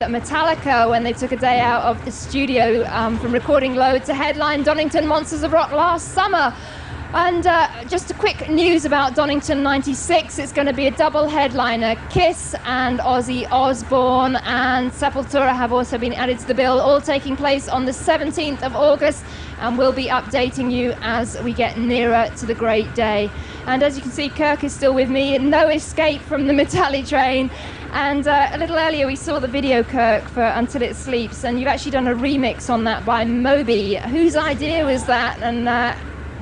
Metallica when they took a day out of the studio from recording Load to headline Donington Monsters of Rock last summer. And just a quick news about Donington 96, it's going to be a double headliner. Kiss and Ozzy Osbourne and Sepultura have also been added to the bill, all taking place on the 17th of August, and we'll be updating you as we get nearer to the great day. And as you can see, Kirk is still with me, no escape from the Metallica train. And a little earlier we saw the video, Kirk, for Until It Sleeps, and you've actually done a remix on that by Moby. Whose idea was that, and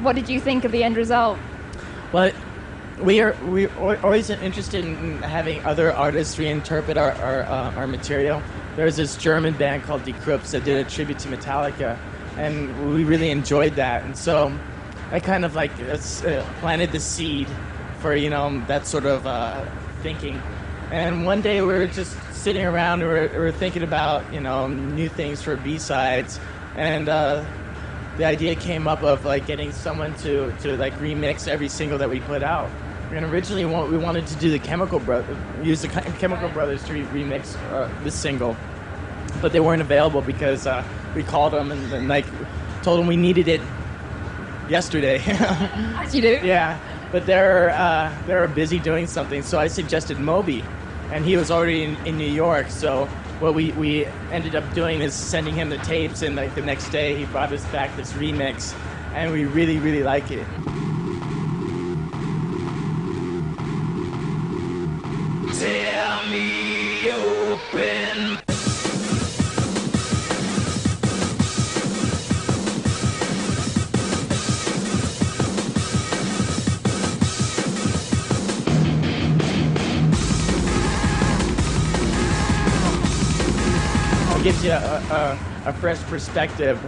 what did you think of the end result? Well, we're always interested in having other artists reinterpret our material. There's this German band called Die Krupps that did a tribute to Metallica, and we really enjoyed that. And so I kind of like planted the seed for, you know, that sort of thinking. And one day we were just sitting around, we were thinking about, you know, new things for B-sides, and the idea came up of like getting someone to like remix every single that we put out. And originally we wanted to do the Chemical Brothers to remix this single, but they weren't available because we called them and like told them we needed it yesterday. As you do. Yeah, but they were busy doing something, so I suggested Moby, and he was already in New York. So what we ended up doing is sending him the tapes, and like the next day he brought us back this remix, and we really, really like it. Tear me open. Gives you a fresh perspective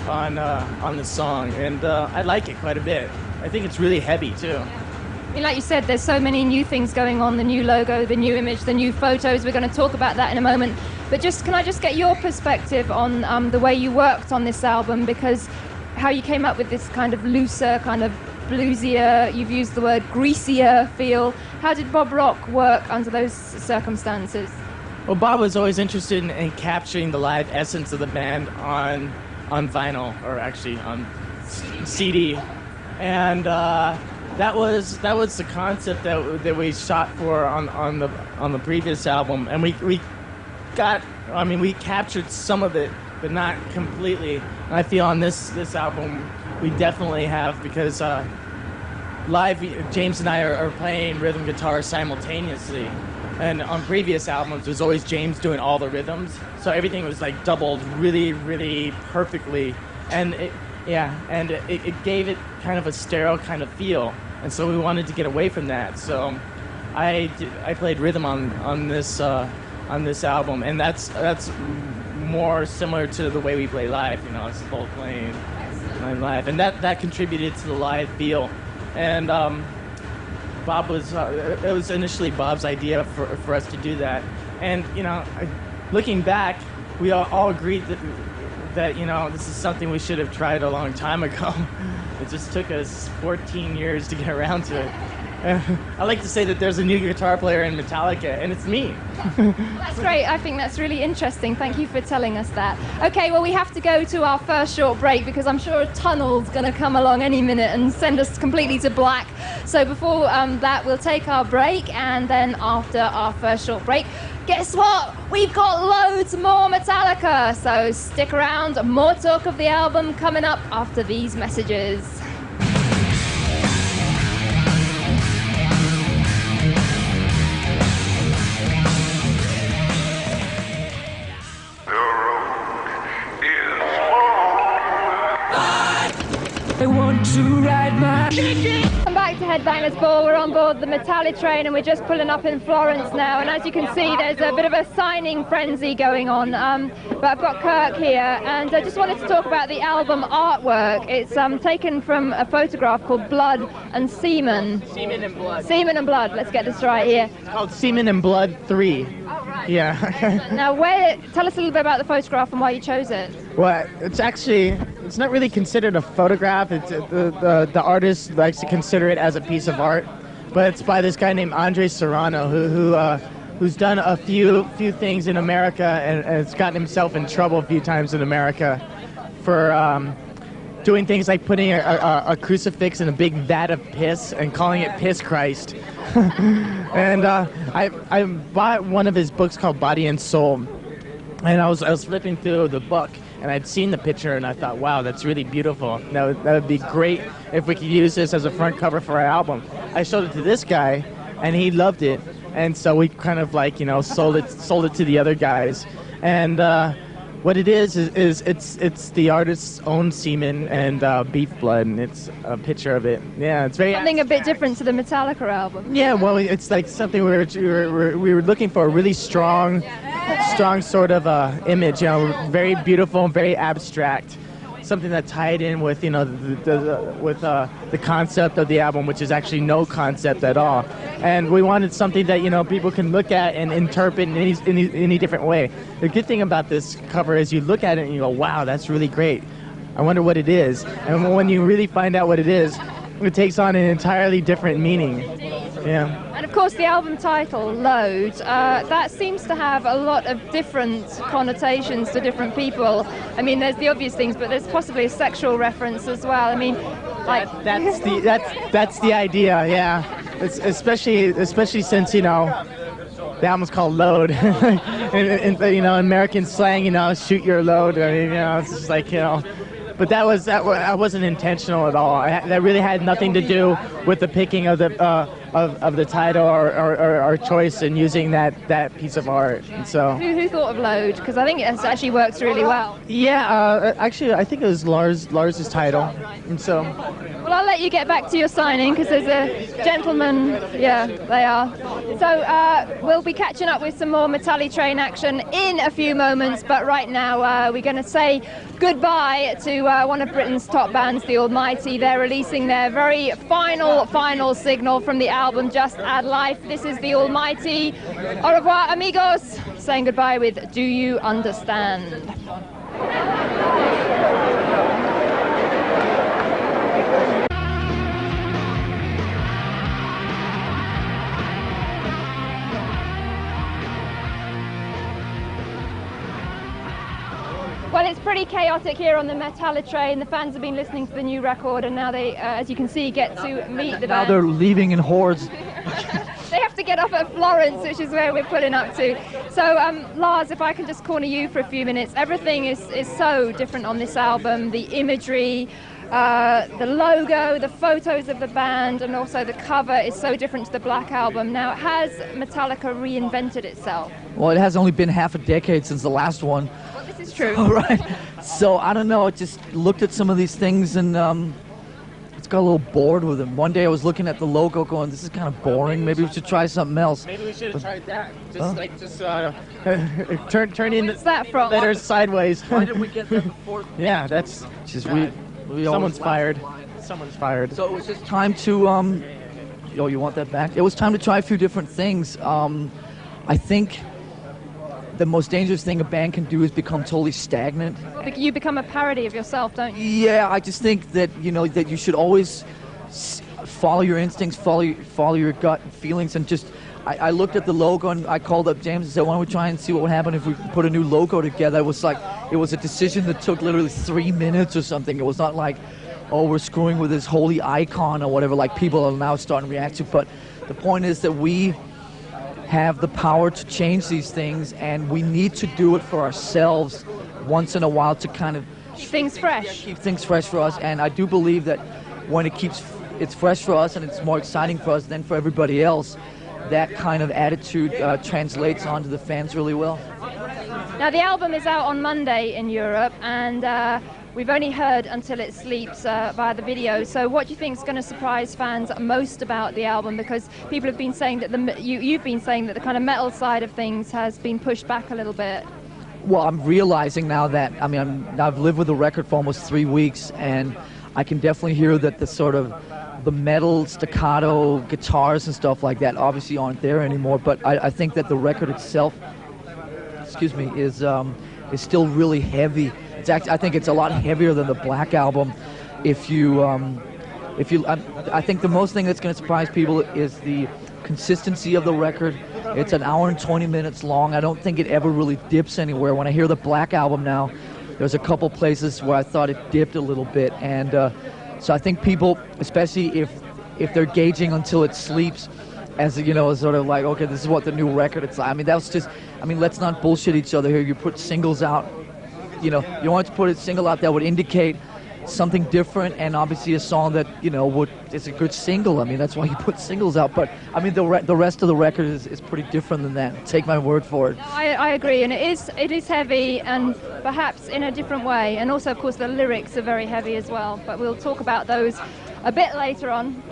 on the song, and I like it quite a bit. I think it's really heavy too. I mean, like you said, there's so many new things going on, the new logo, the new image, the new photos. We're going to talk about that in a moment. But can I just get your perspective on the way you worked on this album, because how you came up with this kind of looser, kind of bluesier, you've used the word greasier feel. How did Bob Rock work under those circumstances? Well, Bob was always interested in capturing the live essence of the band on vinyl, or actually on CD, and that was the concept that we shot for on the previous album, and we captured some of it, but not completely. And I feel on this album we definitely have, because live James and I are playing rhythm guitar simultaneously. And on previous albums, it was always James doing all the rhythms, so everything was like doubled really, really perfectly, and it gave it kind of a sterile kind of feel, and so we wanted to get away from that. So I played rhythm on this album, and that's more similar to the way we play live. You know, it's both playing live, and that contributed to the live feel, and. Bob it was initially Bob's idea for us to do that, and you know, looking back, we all agreed that you know, this is something we should have tried a long time ago. It just took us 14 years to get around to it. I like to say that there's a new guitar player in Metallica, and it's me. That's great. I think that's really interesting. Thank you for telling us that. Okay, well, we have to go to our first short break, because I'm sure a tunnel's going to come along any minute and send us completely to black. So before that, we'll take our break, and then after our first short break, guess what? We've got loads more Metallica. So stick around. More talk of the album coming up after these messages. I want to ride my Welcome back to Headbangers Ball. We're on board the Metallica train, and we're just pulling up in Florence now, and as you can see, there's a bit of a signing frenzy going on, but I've got Kirk here, and I just wanted to talk about the album artwork. It's taken from a photograph called Blood and Semen. Semen and Blood. Semen and Blood, let's get this right here. It's called Semen and Blood 3. Oh, right. Yeah. Now, tell us a little bit about the photograph and why you chose it. Well, it's not really considered a photograph. It's the artist likes to consider it as a piece of art, but it's by this guy named Andre Serrano, who who's done a few things in America and has gotten himself in trouble a few times in America for doing things like putting a crucifix in a big vat of piss and calling it Piss Christ. And I bought one of his books called Body and Soul, and I was flipping through the book, and I'd seen the picture, and I thought, wow, that's really beautiful. That would be great if we could use this as a front cover for our album. I showed it to this guy, and he loved it, and so we kind of like, you know, sold it to the other guys. And what it is it's the artist's own semen and beef blood, and it's a picture of it. Yeah, it's very something a bit different to the Metallica album. Yeah, well, it's like something we were looking for, a really strong sort of image, you know, very beautiful, very abstract, something that tied in with, you know, the concept of the album, which is actually no concept at all. And we wanted something that, you know, people can look at and interpret in any different way. The good thing about this cover is you look at it and you go, wow, that's really great. I wonder what it is. And when you really find out what it is, it takes on an entirely different meaning. Yeah. And of course the album title, Load, that seems to have a lot of different connotations to different people. I mean, there's the obvious things, but there's possibly a sexual reference as well. I mean, like that's the idea, yeah. It's especially since, you know, the album's called Load. and you know, American slang, you know, shoot your load. I mean, you know, it's just like, you know. But that wasn't intentional at all. That really had nothing to do with the picking of the title or choice and using that piece of art. And so who thought of Load? Because I think it actually works really well. Yeah, actually, I think it was Lars's title. And so. Well, I'll let you get back to your signing because there's a gentleman. Yeah, they are. So we'll be catching up with some more Metallica Train action in a few moments. But right now, we're going to say goodbye to one of Britain's top bands, The Almighty. They're releasing their very final signal from the album Just Add Life. This is The Almighty. Au revoir, amigos. Saying goodbye with Do You Understand? Well, it's pretty chaotic here on the Metalla train. The fans have been listening to the new record, and now they, as you can see, get to meet the band. Now they're leaving in hordes. They have to get off at Florence, which is where we're pulling up to. So, Lars, if I can just corner you for a few minutes. Everything is so different on this album. The imagery, the logo, the photos of the band, and also the cover is so different to the Black Album. Now, has Metallica reinvented itself? Well, it has only been half a decade since the last one. Well, this is true. All right. So, I don't know. I just looked at some of these things and it's got a little bored with them. One day I was looking at the logo going, this is kind of boring. Maybe we should try something else. Maybe we should have tried that. Turn in What's that from? letters sideways. Why didn't we get that before? Yeah, that's Just someone's fired. Someone's fired. So it was just time to, oh, you want that back? It was time to try a few different things. I think the most dangerous thing a band can do is become totally stagnant. You become a parody of yourself, don't you? Yeah, I just think that, you know, that you should always follow your instincts, follow your gut feelings, and just, I looked at the logo and I called up James and said, why don't we try and see what would happen if we put a new logo together. It was like, it was a decision that took literally 3 minutes or something. It was not like, oh, we're screwing with this holy icon or whatever, like people are now starting to react to. But the point is that we have the power to change these things, and we need to do it for ourselves once in a while to kind of Keep things fresh. Keep things fresh for us. And I do believe that when it's fresh for us and it's more exciting for us than for everybody else, that kind of attitude translates onto the fans really well. Now, the album is out on Monday in Europe, and we've only heard Until It Sleeps via the video. So what do you think is going to surprise fans most about the album? Because people have been saying that you've been saying that the kind of metal side of things has been pushed back a little bit. Well, I'm realizing now that, I mean, I've lived with the record for almost 3 weeks, and I can definitely hear that the sort of the metal staccato guitars and stuff like that obviously aren't there anymore. But I think that the record itself, is still really heavy. It's actually, I think it's a lot heavier than the Black Album. I think the most thing that's going to surprise people is the consistency of the record, It's an hour and 20 minutes long. I don't think it ever really dips anywhere. When I hear the Black Album now, there's a couple places where I thought it dipped a little bit. And so I think people, especially if they're gauging until it sleeps, as you know, sort of like, okay, this is what the new record it's like. I mean, that's just, I mean, let's not bullshit each other here. You put singles out, you know, you want to put a single out that would indicate something different, and obviously a song that, you know, is a good single. I mean, that's why you put singles out. But I mean, the rest of the record is pretty different than that. Take my word for it. No, I agree, and it is heavy, and perhaps in a different way. And also, of course, the lyrics are very heavy as well. But we'll talk about those a bit later on.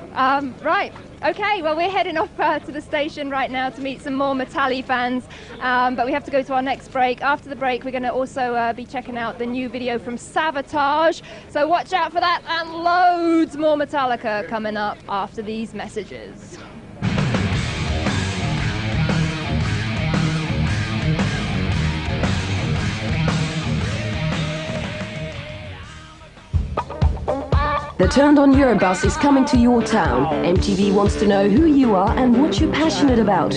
Right. Okay, well, we're heading off to the station right now to meet some more Metallica fans, but we have to go to our next break. After the break, we're going to also be checking out the new video from Sabotage, so watch out for that, and loads more Metallica coming up after these messages. The Turned On Eurobus is coming to your town. MTV wants to know who you are and what you're passionate about.